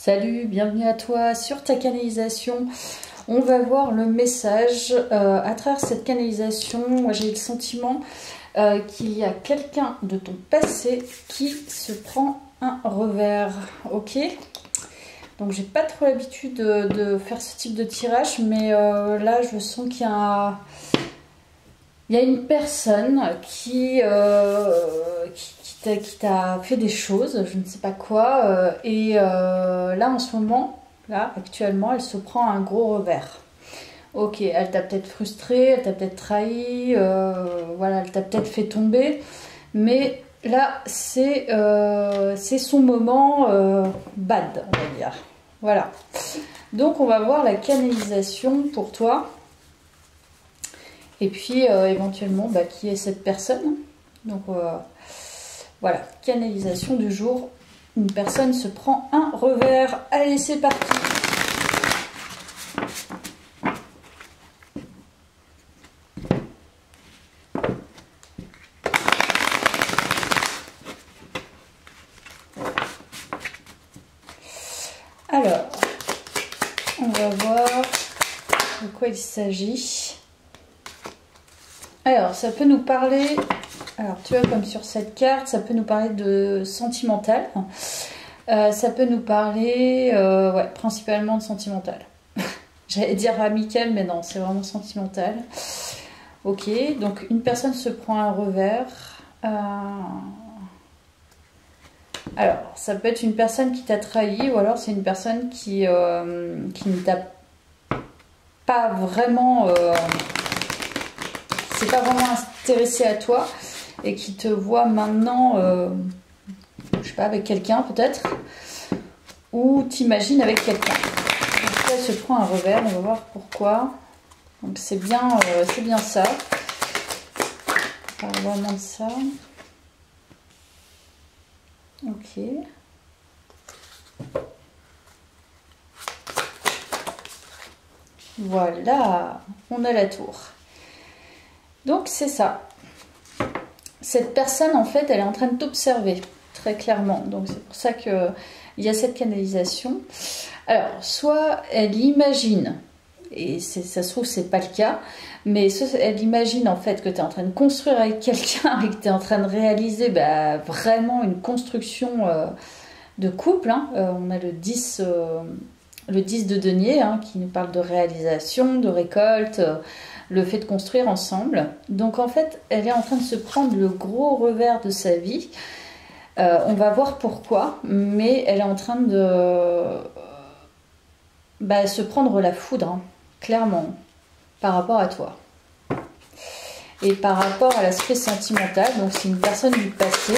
Salut, bienvenue à toi sur ta canalisation. On va voir le message à travers cette canalisation. Moi j'ai le sentiment qu'il y a quelqu'un de ton passé qui se prend un revers. Ok, donc j'ai pas trop l'habitude de faire ce type de tirage, mais là je sens qu'il y a une personne qui t'a fait des choses, je ne sais pas quoi, et là en ce moment, là actuellement, elle se prend un gros revers. Ok, elle t'a peut-être frustré, elle t'a peut-être trahi, voilà, elle t'a peut-être fait tomber, mais là c'est son moment bad, on va dire. Voilà. Donc on va voir la canalisation pour toi. Et puis éventuellement qui est cette personne. Donc voilà, canalisation du jour. Une personne se prend un revers. Allez, c'est parti. Alors, on va voir de quoi il s'agit. Alors, ça peut nous parler, alors tu vois comme sur cette carte, ça peut nous parler de sentimental. Ça peut nous parler, ouais, principalement de sentimental. J'allais dire amical, mais non, c'est vraiment sentimental. Ok, donc une personne se prend un revers. Alors, ça peut être une personne qui t'a trahi, ou alors c'est une personne qui ne t'a pas vraiment... pas vraiment intéressé à toi et qui te voit maintenant, je sais pas, avec quelqu'un peut-être, ou t'imagines avec quelqu'un. Donc elle se prend un revers, on va voir pourquoi. Donc c'est bien ça. On parle vraiment de ça. Ok. Voilà, on a la tour. Donc c'est ça. Cette personne en fait elle est en train de t'observer très clairement. Donc c'est pour ça qu'il y a cette canalisation. Alors soit elle imagine, et ça se trouve c'est pas le cas, mais elle imagine en fait que tu es en train de construire avec quelqu'un et que tu es en train de réaliser vraiment une construction de couple. Hein. On a le 10 de denier qui nous parle de réalisation, de récolte, le fait de construire ensemble. Donc en fait, elle est en train de se prendre le gros revers de sa vie. On va voir pourquoi, mais elle est en train de se prendre la foudre, clairement, par rapport à toi. Et par rapport à l'aspect sentimental, donc c'est une personne du passé.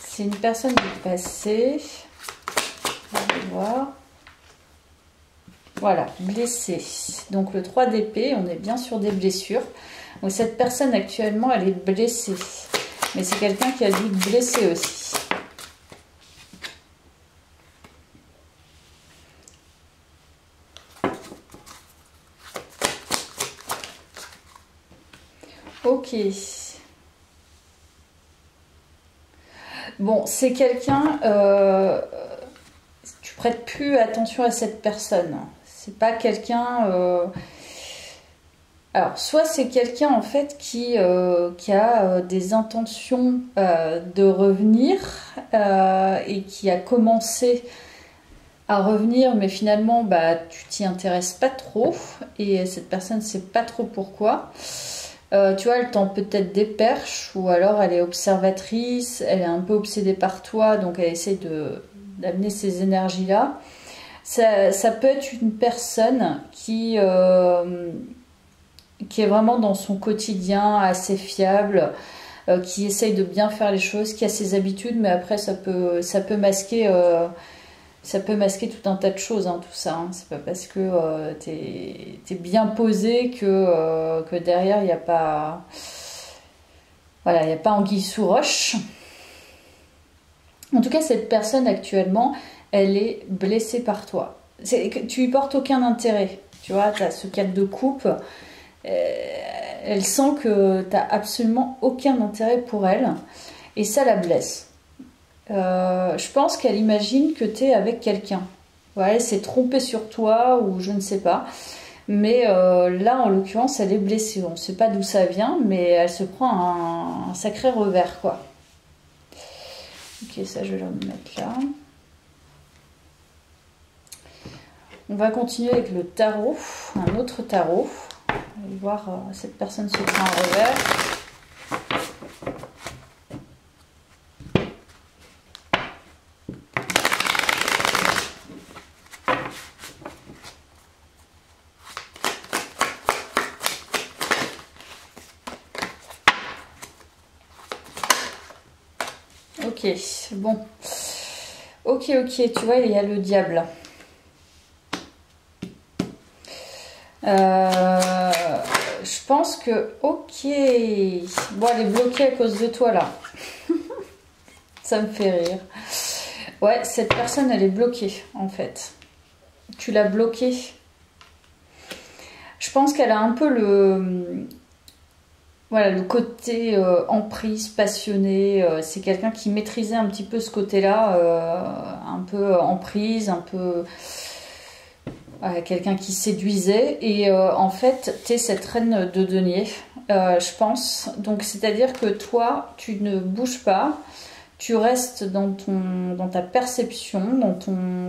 C'est une personne du passé. On va voir. Voilà, blessée. Donc le 3 d'épée, on est bien sur des blessures. Donc cette personne actuellement, elle est blessée. Mais c'est quelqu'un qui a dû te blesser aussi. Ok. Bon, c'est quelqu'un... tu prêtes plus attention à cette personne. C'est pas quelqu'un... Alors, soit c'est quelqu'un en fait qui a des intentions de revenir et qui a commencé à revenir, mais finalement tu t'y intéresses pas trop et cette personne sait pas trop pourquoi. Tu vois, elle tend peut-être des perches ou alors elle est observatrice, elle est un peu obsédée par toi, donc elle essaie d'amener ces énergies-là. Ça peut être une personne qui est vraiment dans son quotidien, assez fiable, qui essaye de bien faire les choses, qui a ses habitudes, mais après ça peut masquer tout un tas de choses, tout ça. C'est pas parce que t'es bien posé que derrière il n'y a pas, voilà, il n'y a pas anguille sous roche. En tout cas, cette personne actuellement, elle est blessée par toi. Tu lui portes aucun intérêt. Tu vois, tu as ce 4 de coupe. Elle sent que tu n'as absolument aucun intérêt pour elle. Et ça la blesse. Je pense qu'elle imagine que tu es avec quelqu'un. Ouais, elle s'est trompée sur toi ou je ne sais pas. Mais là, en l'occurrence, elle est blessée. On ne sait pas d'où ça vient, mais elle se prend un sacré revers, quoi. Ok, ça, je vais le mettre là. On va continuer avec le tarot, un autre tarot. On va voir cette personne se prend un revers. Ok, bon. Ok, tu vois, il y a le diable. Je pense que... Ok. Bon, elle est bloquée à cause de toi, là. Ça me fait rire. Ouais, cette personne, elle est bloquée, en fait. Tu l'as bloquée. Je pense qu'elle a un peu le... Voilà, le côté emprise, passionné, c'est quelqu'un qui maîtrisait un petit peu ce côté-là, un peu emprise, un peu quelqu'un qui séduisait. Et en fait, tu es cette reine de denier, je pense. Donc, c'est-à-dire que toi, tu ne bouges pas, tu restes dans ta perception,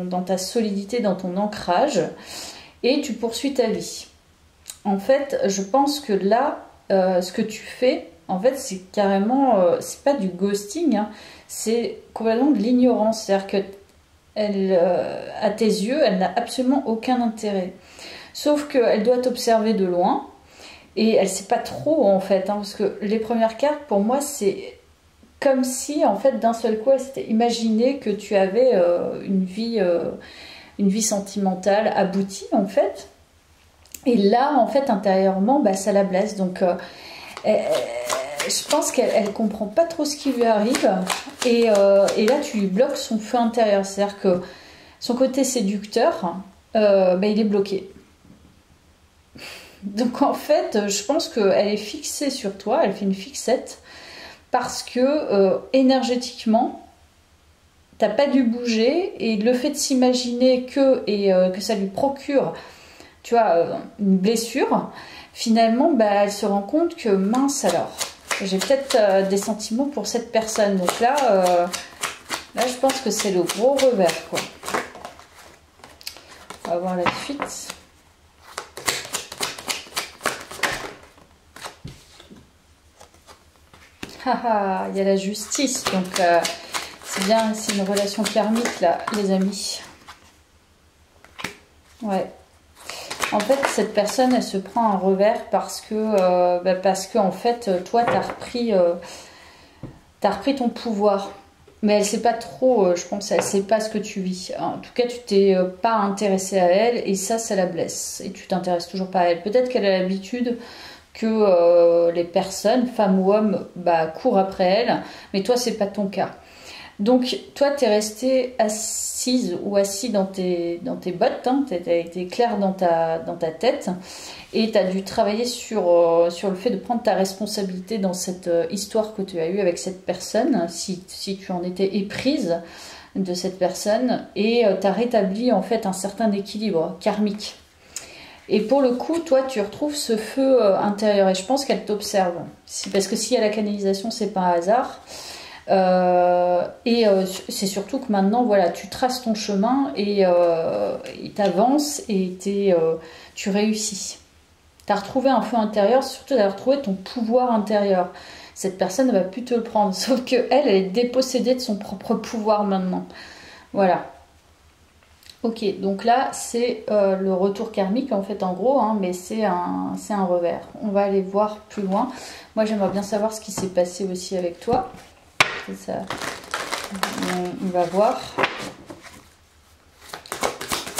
dans ta solidité, dans ton ancrage, et tu poursuis ta vie. En fait, je pense que là, ce que tu fais, en fait, c'est carrément, c'est pas du ghosting, hein, c'est complètement de l'ignorance. C'est-à-dire que à tes yeux, elle n'a absolument aucun intérêt. Sauf qu'elle doit t'observer de loin et elle sait pas trop en fait, hein, parce que les premières cartes, pour moi, c'est comme si, en fait, d'un seul coup, elle s'était imaginé que tu avais une vie sentimentale aboutie, en fait. Et là, en fait, intérieurement, bah, ça la blesse. Donc, je pense qu'elle comprend pas trop ce qui lui arrive. Et là, tu lui bloques son feu intérieur. C'est-à-dire que son côté séducteur, bah, il est bloqué. Donc, en fait, je pense qu'elle est fixée sur toi. Elle fait une fixette. Parce que, énergétiquement, t'as pas dû bouger. Et le fait de s'imaginer que ça lui procure... tu vois, une blessure, finalement, bah, elle se rend compte que, mince alors, j'ai peut-être des sentiments pour cette personne. Donc là, je pense que c'est le gros revers, quoi. On va voir la suite. Haha, il y a la justice, donc c'est bien, c'est une relation karmique, là, les amis. Ouais. En fait, cette personne, elle se prend un revers parce que en fait, toi, t'as repris ton pouvoir. Mais elle sait pas trop, je pense, elle sait pas ce que tu vis. En tout cas, tu t'es pas intéressé à elle et ça la blesse. Et tu t'intéresses toujours pas à elle. Peut-être qu'elle a l'habitude que les personnes, femmes ou hommes, bah, courent après elle. Mais toi, c'est pas ton cas. Donc, toi, tu es restée assise ou assis dans tes bottes, hein, tu as été clair dans ta tête, et tu as dû travailler sur le fait de prendre ta responsabilité dans cette histoire que tu as eue avec cette personne, si tu en étais éprise de cette personne, et tu as rétabli en fait un certain équilibre karmique. Et pour le coup, toi, tu retrouves ce feu intérieur, et je pense qu'elle t'observe. Parce que s'il y a la canalisation, c'est pas un hasard. C'est surtout que maintenant, voilà, tu traces ton chemin et t'avances et tu réussis. Tu as retrouvé un feu intérieur, surtout d'avoir retrouvé ton pouvoir intérieur. Cette personne ne va plus te le prendre, sauf qu'elle est dépossédée de son propre pouvoir maintenant. Voilà. Ok, donc là, c'est le retour karmique, en fait, en gros, hein, mais c'est un revers. On va aller voir plus loin. Moi, j'aimerais bien savoir ce qui s'est passé aussi avec toi. Ça, on va voir.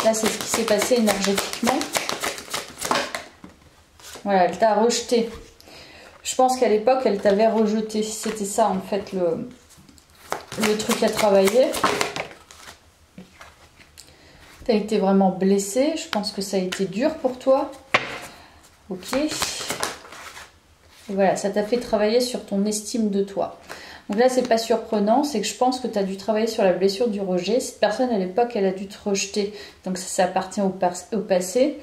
Là, c'est ce qui s'est passé énergétiquement. Voilà, elle t'a rejeté. Je pense qu'à l'époque, elle t'avait rejeté. C'était ça, en fait, le truc à travailler. Tu as été vraiment blessée. Je pense que ça a été dur pour toi. Ok. Et voilà, ça t'a fait travailler sur ton estime de toi. Donc là, c'est pas surprenant, c'est que je pense que tu as dû travailler sur la blessure du rejet. Cette personne, à l'époque, elle a dû te rejeter. Donc ça appartient au passé.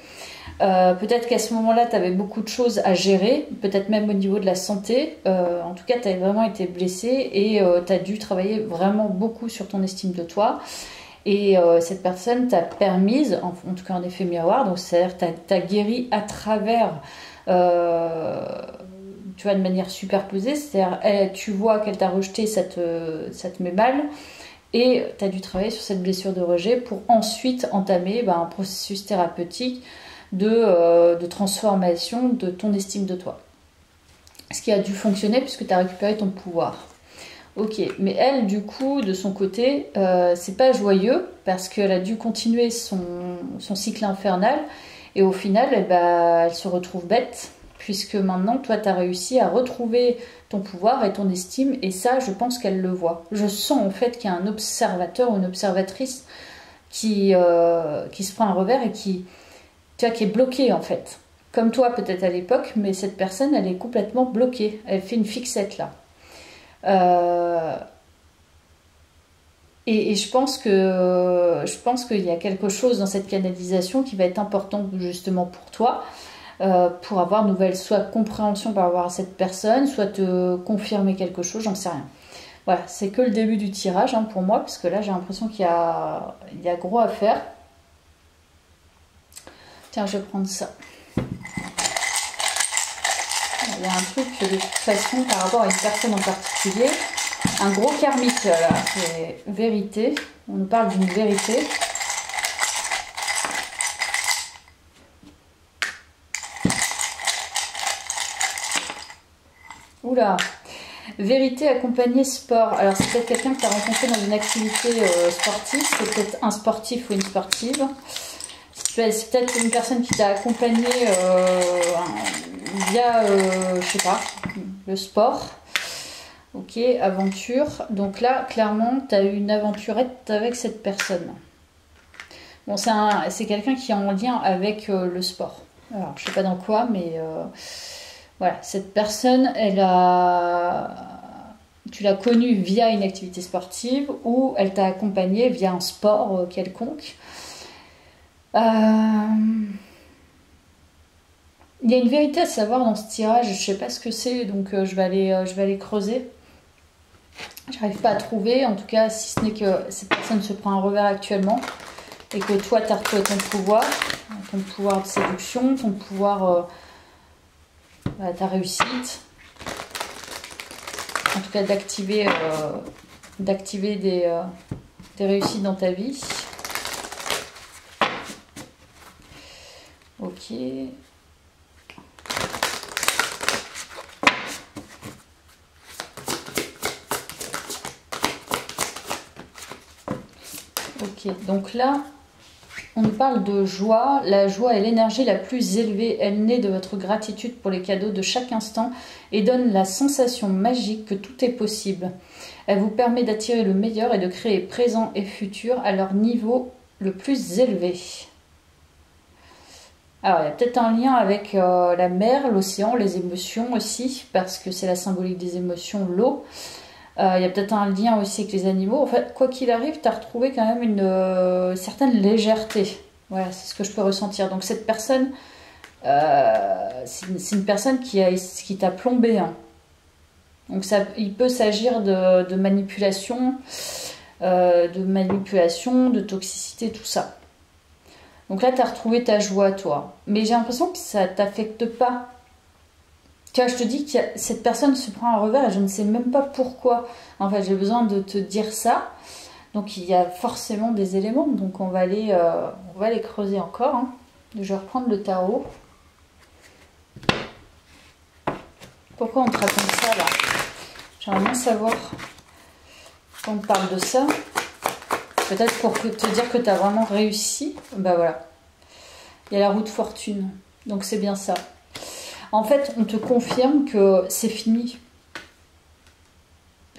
Peut-être qu'à ce moment-là, tu avais beaucoup de choses à gérer, peut-être même au niveau de la santé. En tout cas, tu avais vraiment été blessé et tu as dû travailler vraiment beaucoup sur ton estime de toi. Et cette personne t'a permise, en tout cas en effet miroir, donc c'est-à-dire t'as guéri à travers, tu vois, de manière superposée, c'est-à-dire tu vois qu'elle t'a rejeté, ça te met mal, et t'as dû travailler sur cette blessure de rejet pour ensuite entamer un processus thérapeutique de transformation de ton estime de toi. Ce qui a dû fonctionner puisque tu as récupéré ton pouvoir. Ok, mais elle, du coup, de son côté, c'est pas joyeux parce qu'elle a dû continuer son cycle infernal et au final, elle se retrouve bête puisque maintenant, toi, tu as réussi à retrouver ton pouvoir et ton estime et ça, je pense qu'elle le voit. Je sens en fait qu'il y a un observateur ou une observatrice qui se prend un revers et qui est bloqué en fait. Comme toi, peut-être à l'époque, mais cette personne, elle est complètement bloquée. Elle fait une fixette là. Et je pense qu'il y a quelque chose dans cette canalisation qui va être important justement pour toi, pour avoir une nouvelle soit compréhension par rapport à cette personne, soit te confirmer quelque chose, j'en sais rien. Voilà, c'est que le début du tirage pour moi, parce que là j'ai l'impression qu'il y a gros à faire. Tiens, je vais prendre ça. Il y a un truc de toute façon par rapport à une personne en particulier. Un gros karmique là, c'est vérité. On nous parle d'une vérité. Oula, vérité accompagnée sport. Alors c'est peut-être quelqu'un que tu as rencontré dans une activité sportive. C'est peut-être un sportif ou une sportive. C'est peut-être une personne qui t'a accompagné via, je sais pas, le sport. Ok, aventure. Donc là, clairement, tu as eu une aventurette avec cette personne. Bon, c'est quelqu'un qui est en lien avec le sport. Alors, je sais pas dans quoi, mais voilà. Cette personne, tu l'as connue via une activité sportive ou elle t'a accompagné via un sport quelconque. Il y a une vérité à savoir dans ce tirage, je sais pas ce que c'est, donc je vais aller creuser. J'arrive pas à trouver, en tout cas, si ce n'est que cette personne se prend un revers actuellement et que toi, tu as retrouvé ton pouvoir de séduction, ton pouvoir, ta réussite, en tout cas d'activer des réussites dans ta vie. Ok. Ok, donc là, on nous parle de joie. La joie est l'énergie la plus élevée. Elle naît de votre gratitude pour les cadeaux de chaque instant et donne la sensation magique que tout est possible. Elle vous permet d'attirer le meilleur et de créer présent et futur à leur niveau le plus élevé. Alors, il y a peut-être un lien avec la mer, l'océan, les émotions aussi, parce que c'est la symbolique des émotions, l'eau. Il y a peut-être un lien aussi avec les animaux. En fait, quoi qu'il arrive, tu as retrouvé quand même une certaine légèreté. Voilà, c'est ce que je peux ressentir. Donc cette personne, c'est une personne qui t'a plombé. Donc il peut s'agir de manipulation, de toxicité, tout ça. Donc là, tu as retrouvé ta joie, toi. Mais j'ai l'impression que ça t'affecte pas. Tu vois, je te dis que cette personne se prend un revers et je ne sais même pas pourquoi. En fait, j'ai besoin de te dire ça. Donc, il y a forcément des éléments. Donc, on va aller creuser encore. Je vais reprendre le tarot. Pourquoi on te raconte ça, là? J'aimerais bien savoir quand on te parle de ça. Peut-être pour te dire que tu as vraiment réussi. Bah voilà. Il y a la roue de fortune. Donc, c'est bien ça. En fait, on te confirme que c'est fini.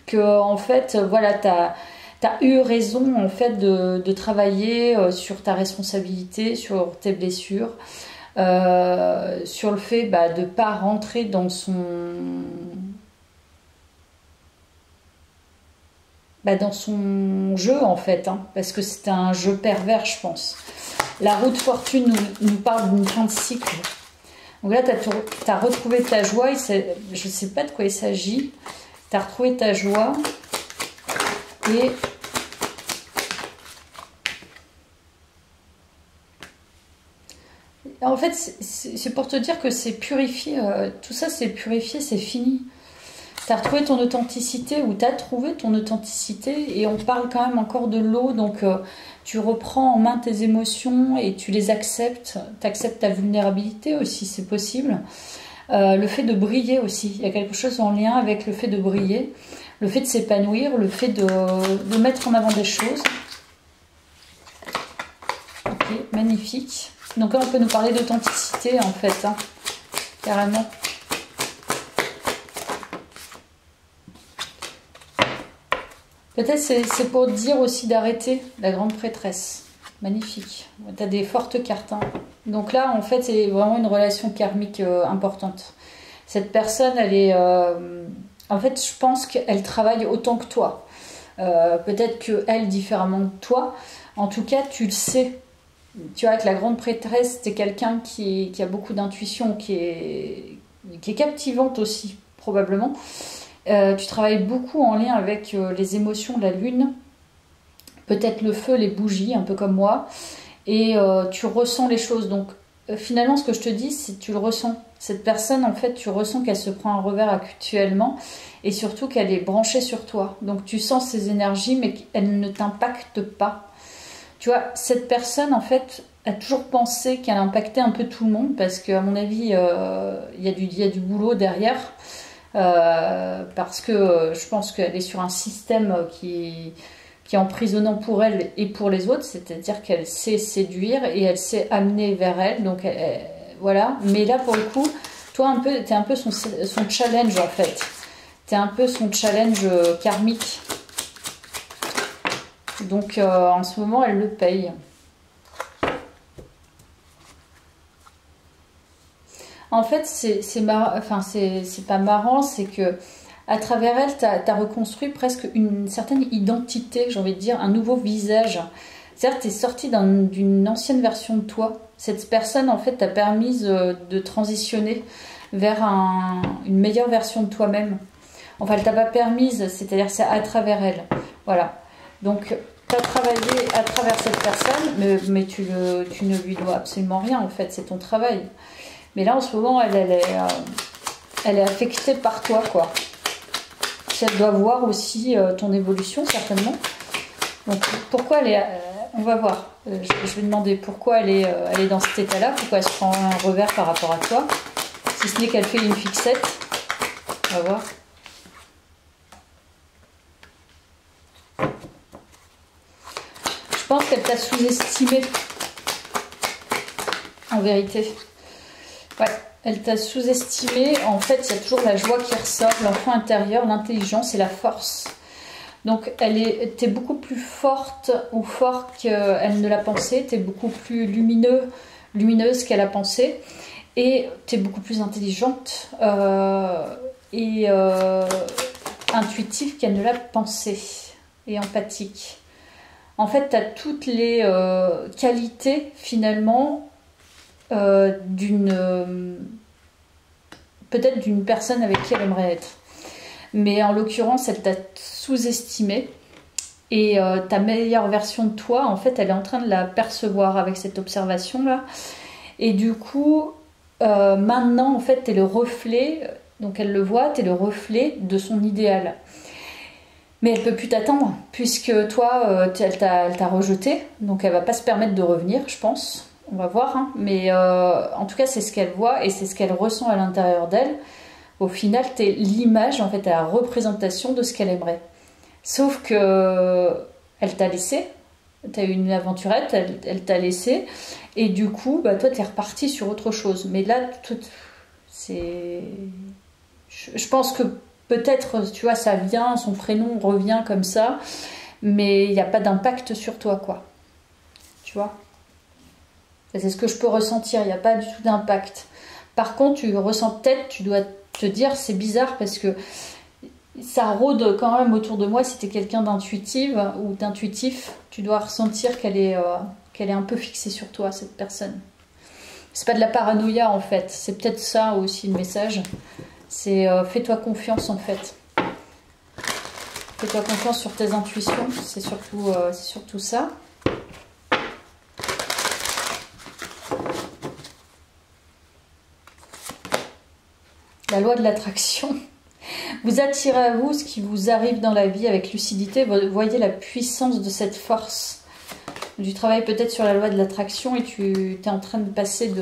Que, en fait, voilà, t'as eu raison, en fait, de travailler sur ta responsabilité, sur tes blessures, sur le fait de ne pas rentrer dans son... dans son jeu en fait, hein, parce que c'est un jeu pervers, je pense. La roue de fortune nous parle d'une fin de cycle. Donc là, tu as retrouvé ta joie, je ne sais pas de quoi il s'agit. Tu as retrouvé ta joie et en fait, c'est pour te dire que c'est purifié, tout ça c'est purifié, c'est fini. Tu as retrouvé ton authenticité ou tu as trouvé ton authenticité et on parle quand même encore de l'eau, donc tu reprends en main tes émotions et tu les acceptes. Tu acceptes ta vulnérabilité aussi, c'est possible. Le fait de briller aussi, il y a quelque chose en lien avec le fait de briller, le fait de s'épanouir, le fait de mettre en avant des choses. Ok, magnifique. Donc là, on peut nous parler d'authenticité en fait, hein, carrément. Peut-être c'est pour dire aussi d'arrêter la grande prêtresse. Magnifique. Tu as des fortes cartes. Hein. Donc là, en fait, c'est vraiment une relation karmique importante. Cette personne, elle est... en fait, je pense qu'elle travaille autant que toi. Peut-être qu'elle, différemment de toi. En tout cas, tu le sais. Tu vois, avec la grande prêtresse, t'es quelqu'un qui a beaucoup d'intuition, qui est captivante aussi, probablement. Tu travailles beaucoup en lien avec les émotions de la lune, peut-être le feu, les bougies, un peu comme moi, et tu ressens les choses. Donc finalement, ce que je te dis, c'est que tu le ressens. Cette personne, en fait, tu ressens qu'elle se prend un revers actuellement, et surtout qu'elle est branchée sur toi. Donc tu sens ses énergies, mais qu'elle ne t'impacte pas. Tu vois, cette personne, en fait, a toujours pensé qu'elle impactait un peu tout le monde, parce qu'à mon avis, il y a du boulot derrière. Parce que je pense qu'elle est sur un système qui est emprisonnant pour elle et pour les autres, c'est-à-dire qu'elle sait séduire et elle sait amener vers elle, donc voilà. Mais là, pour le coup, toi, t'es un peu son challenge, en fait. T'es un peu son challenge karmique. Donc, en ce moment, elle le paye. En fait, c'est pas marrant, c'est que à travers elle, tu as reconstruit presque une certaine identité, j'ai envie de dire, un nouveau visage. C'est-à-dire que tu es sorti d'une ancienne version de toi. Cette personne, en fait, t'a permis de transitionner vers une meilleure version de toi-même. Enfin, elle t'a pas permise, c'est-à-dire c'est à travers elle. Voilà. Donc, tu as travaillé à travers cette personne, mais tu ne lui dois absolument rien, en fait, c'est ton travail. Mais là, en ce moment, elle est affectée par toi, quoi. Elle doit voir aussi ton évolution, certainement. Donc, pourquoi elle est... on va voir. Je vais demander pourquoi elle est dans cet état-là, pourquoi elle se prend un revers par rapport à toi. Si ce n'est qu'elle fait une fixette. On va voir. Je pense qu'elle t'a sous-estimé. En vérité. Ouais, elle t'a sous-estimé. En fait, il y a toujours la joie qui ressort, l'enfant intérieur, l'intelligence et la force. Donc, t'es beaucoup plus forte ou fort qu'elle ne l'a pensé. T'es beaucoup plus lumineuse qu'elle a pensé. Et t'es beaucoup plus intelligente et intuitive qu'elle ne l'a pensé. Et empathique. En fait, t'as toutes les qualités, finalement, peut-être d'une personne avec qui elle aimerait être. Mais en l'occurrence, elle t'a sous-estimé et ta meilleure version de toi, en fait, elle est en train de la percevoir avec cette observation-là. Et du coup, maintenant, en fait, t'es le reflet, donc elle le voit, t'es le reflet de son idéal. Mais elle peut plus t'attendre, puisque toi, elle t'a rejeté, donc elle va pas se permettre de revenir, je pense. On va voir, hein. Mais en tout cas, c'est ce qu'elle voit et c'est ce qu'elle ressent à l'intérieur d'elle. Au final, t'es l'image, en fait, à la représentation de ce qu'elle aimerait. Sauf que elle t'a laissé, t'as eu une aventurette, elle t'a laissé, et du coup, bah, toi, t'es reparti sur autre chose. Mais là, c'est... Je pense que peut-être, tu vois, ça vient, son prénom revient comme ça, mais il n'y a pas d'impact sur toi, quoi. Tu vois ? C'est ce que je peux ressentir, il n'y a pas du tout d'impact. Par contre, tu ressens peut-être, tu dois te dire, c'est bizarre parce que ça rôde quand même autour de moi. Si tu es quelqu'un d'intuitive ou d'intuitif, tu dois ressentir qu'elle est un peu fixée sur toi, cette personne. C'est pas de la paranoïa en fait, c'est peut-être ça aussi le message. C'est fais-toi confiance en fait. Fais-toi confiance sur tes intuitions, c'est surtout ça. La loi de l'attraction. Vous attirez à vous ce qui vous arrive dans la vie avec lucidité. Vous voyez la puissance de cette force. Du travail peut-être sur la loi de l'attraction et tu es en train de passer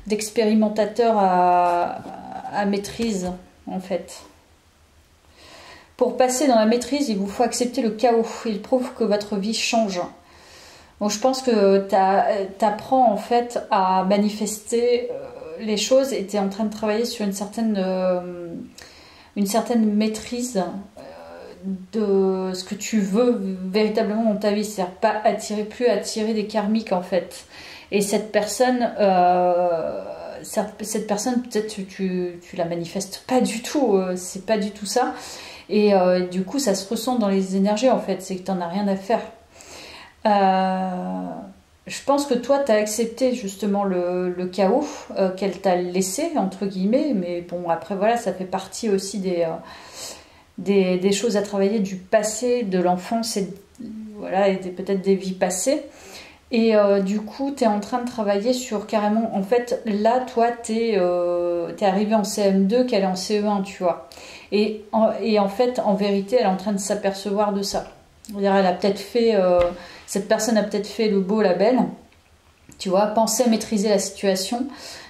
d'expérimentateur à maîtrise en fait. Pour passer dans la maîtrise, il vous faut accepter le chaos. Il prouve que votre vie change. Donc je pense que tu apprends en fait à manifester les choses et tu es en train de travailler sur une certaine maîtrise de ce que tu veux véritablement dans ta vie, c'est-à-dire plus attirer des karmiques en fait. Et cette personne peut-être tu la manifestes pas du tout, c'est pas du tout ça. Et du coup ça se ressent dans les énergies en fait, c'est que t'en as rien à faire. Je pense que toi tu as accepté justement le chaos qu'elle t'a laissé entre guillemets, mais bon après voilà, ça fait partie aussi des choses à travailler du passé, de l'enfance et voilà, et peut-être des vies passées. Et du coup, tu es en train de travailler sur carrément... En fait, là, toi, tu es arrivé en CM2, qu'elle est en CE1, tu vois. Et en fait, en vérité, elle est en train de s'apercevoir de ça. C'est-à-dire, elle a peut-être fait... cette personne a peut-être fait le beau, la belle, tu vois, pensait maîtriser la situation.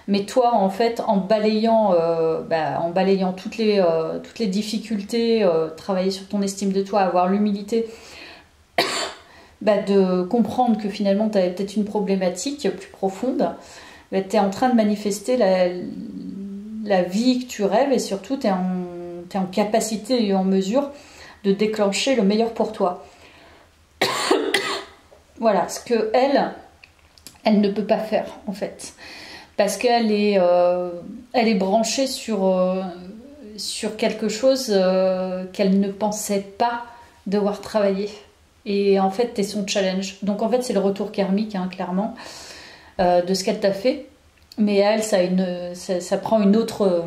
Mais toi, en fait, en balayant toutes les difficultés, travailler sur ton estime de toi, avoir l'humilité de comprendre que finalement, tu avais peut-être une problématique plus profonde, tu es en train de manifester la vie que tu rêves et surtout, tu es en capacité et en mesure de déclencher le meilleur pour toi. Voilà, ce que elle ne peut pas faire, en fait. Parce qu'elle est branchée sur quelque chose qu'elle ne pensait pas devoir travailler. Et en fait, t'es son challenge. Donc en fait, c'est le retour karmique, hein, clairement, de ce qu'elle t'a fait. Mais elle, ça prend une autre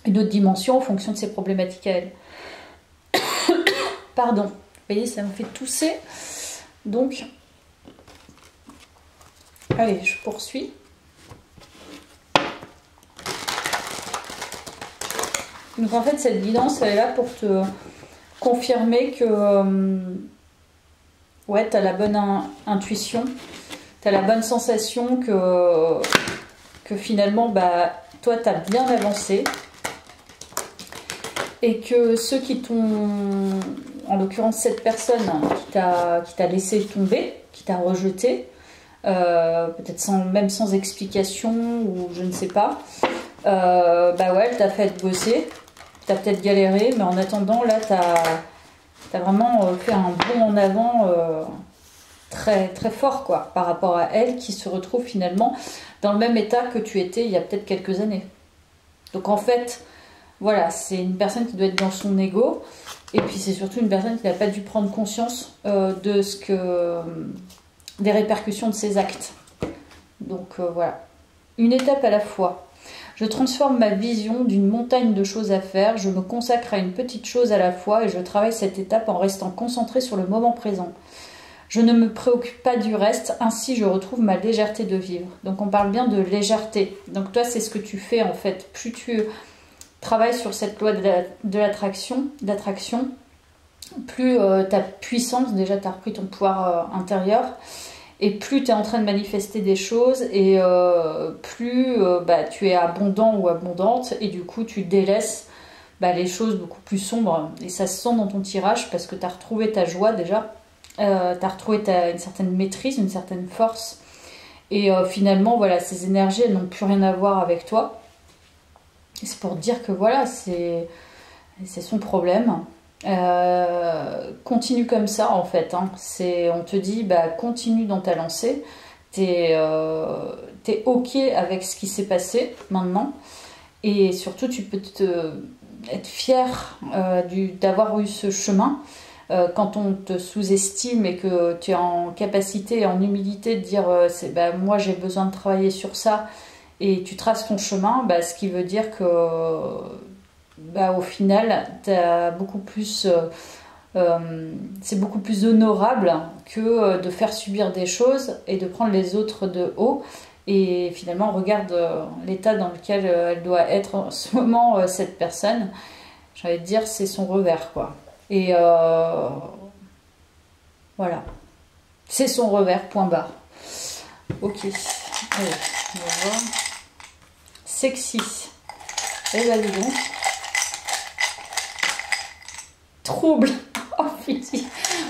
dimension en fonction de ses problématiques à elle. Pardon. Vous voyez, ça me fait tousser. Donc, allez, je poursuis. Donc en fait, cette guidance, elle est là pour te confirmer que ouais, tu as la bonne intuition, tu as la bonne sensation que finalement, toi, tu as bien avancé. Et que ceux qui t'ont, en l'occurrence cette personne qui t'a laissé tomber, qui t'a rejeté, peut-être même sans explication ou je ne sais pas, ouais, elle t'a fait bosser. T'as peut-être galéré, mais en attendant, là, t'as vraiment fait un bond en avant très, très fort, quoi, par rapport à elle qui se retrouve finalement dans le même état que tu étais il y a peut-être quelques années. Donc en fait, voilà, c'est une personne qui doit être dans son ego, et puis c'est surtout une personne qui n'a pas dû prendre conscience des répercussions de ses actes. Donc voilà, une étape à la fois. Je transforme ma vision d'une montagne de choses à faire, je me consacre à une petite chose à la fois et je travaille cette étape en restant concentrée sur le moment présent. Je ne me préoccupe pas du reste, ainsi je retrouve ma légèreté de vivre. Donc on parle bien de légèreté. Donc toi, c'est ce que tu fais en fait. Plus tu travailles sur cette loi de l'attraction, plus ta puissance, déjà tu as repris ton pouvoir intérieur, et plus tu es en train de manifester des choses, et plus tu es abondant ou abondante, et du coup tu délaisses les choses beaucoup plus sombres. Et ça se sent dans ton tirage, parce que tu as retrouvé ta joie déjà, tu as retrouvé une certaine maîtrise, une certaine force. Et finalement, voilà, ces énergies, elles n'ont plus rien à voir avec toi. C'est pour dire que voilà, c'est son problème. Continue comme ça en fait, hein. On te dit continue dans ta lancée, t'es ok avec ce qui s'est passé maintenant, et surtout tu peux être fier d'avoir eu ce chemin. Quand on te sous-estime et que tu es en capacité et en humilité de dire bah, moi j'ai besoin de travailler sur ça et tu traces ton chemin, bah, ce qui veut dire que bah, au final t'as beaucoup plus, c'est beaucoup plus honorable que de faire subir des choses et de prendre les autres de haut. Et finalement regarde l'état dans lequel elle doit être en ce moment, cette personne. J'ai envie de dire c'est son revers quoi. Et voilà, c'est son revers, point barre. Ok, allez, on va voir. Sexy. Et là, dis donc. Trouble. Oh putain.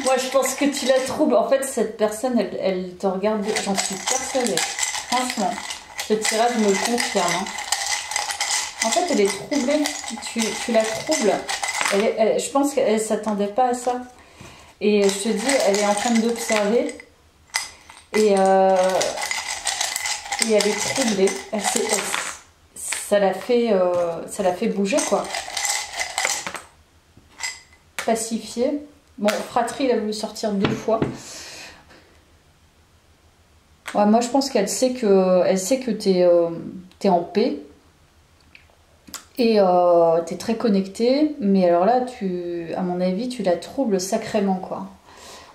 Moi, je pense que tu la troubles. En fait, cette personne, elle te regarde, j'en suis persuadée. Franchement, ce tirage me le confirme. Hein. En fait, elle est troublée. Tu la troubles. Je pense qu'elle ne s'attendait pas à ça. Et je te dis, elle est en train d'observer. Et elle est troublée. Ça la fait bouger, quoi. Pacifiée. Bon, fratrie, il a voulu sortir 2 fois. Ouais, moi, je pense qu'elle sait que t'es en paix. Et tu es très connecté, mais alors là, à mon avis, tu la troubles sacrément, quoi.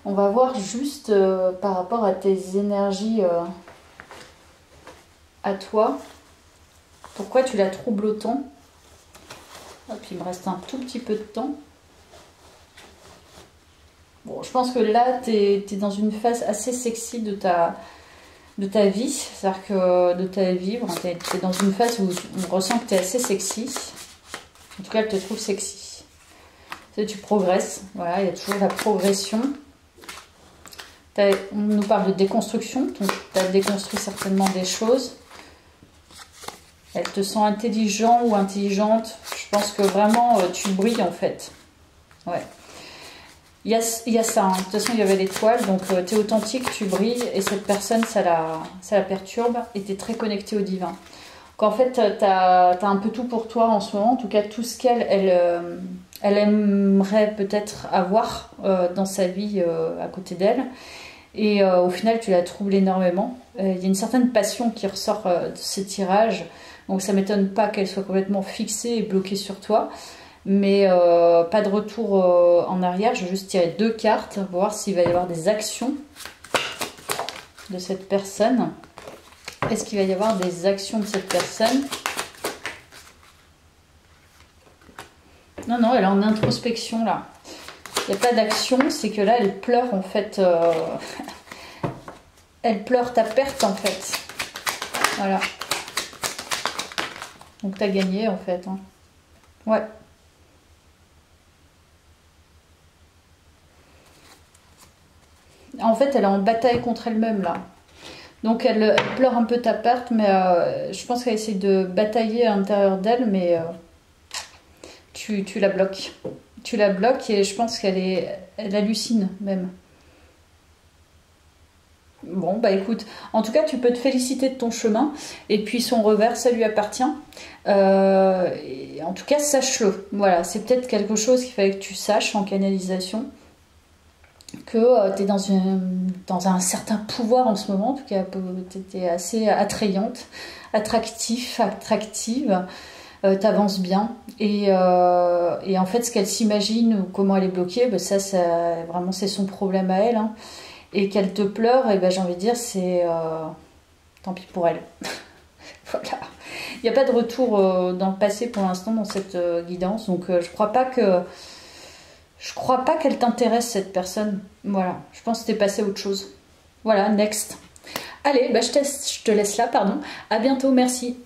On va voir juste par rapport à tes énergies à toi, pourquoi tu la troubles autant. Et puis il me reste un tout petit peu de temps. Bon, je pense que là, tu es dans une phase assez sexy de ta vie, c'est-à-dire que de ta vie, tu es dans une phase où on ressent que tu es assez sexy. En tout cas, elle te trouve sexy. Tu progresses, voilà, il y a toujours la progression. On nous parle de déconstruction, donc tu as déconstruit certainement des choses. Elle te sent intelligent ou intelligente. Je pense que vraiment, tu brilles en fait. Ouais. Il y a ça, hein. De toute façon il y avait l'étoile, donc tu es authentique, tu brilles, et cette personne ça la perturbe, et tu es très connecté au divin. Donc en fait tu as un peu tout pour toi en ce moment, en tout cas tout ce qu'elle aimerait peut-être avoir dans sa vie à côté d'elle, et au final tu la troubles énormément. Il y a une certaine passion qui ressort de ce tirage, donc ça m'étonne pas qu'elle soit complètement fixée et bloquée sur toi. Mais pas de retour en arrière. Je vais juste tirer 2 cartes pour voir s'il va y avoir des actions de cette personne. Est-ce qu'il va y avoir des actions de cette personne? Non, non, elle est en introspection là. Il n'y a pas d'action, c'est que là elle pleure en fait. Elle pleure ta perte en fait. Voilà. Donc tu as gagné en fait. Hein. Ouais. En fait, elle est en bataille contre elle-même, là. Donc, elle pleure un peu ta perte, mais je pense qu'elle essaie de batailler à l'intérieur d'elle, mais tu la bloques. Tu la bloques et je pense elle hallucine, même. Bon, bah écoute, en tout cas, tu peux te féliciter de ton chemin. Et puis, son revers, ça lui appartient. Et en tout cas, sache-le. Voilà, c'est peut-être quelque chose qu'il fallait que tu saches en canalisation. Que tu es dans un certain pouvoir en ce moment, en tout cas tu es assez attrayante, attractive, tu avances bien, et en fait ce qu'elle s'imagine ou comment elle est bloquée, ben ça vraiment c'est son problème à elle, hein. Et qu'elle te pleure, et ben j'ai envie de dire c'est tant pis pour elle. Voilà, il n'y a pas de retour dans le passé pour l'instant dans cette guidance, donc je crois pas qu'elle t'intéresse cette personne. Voilà, je pense que t'es passé à autre chose. Voilà, next. Allez, bah je te laisse là, pardon. À bientôt, merci.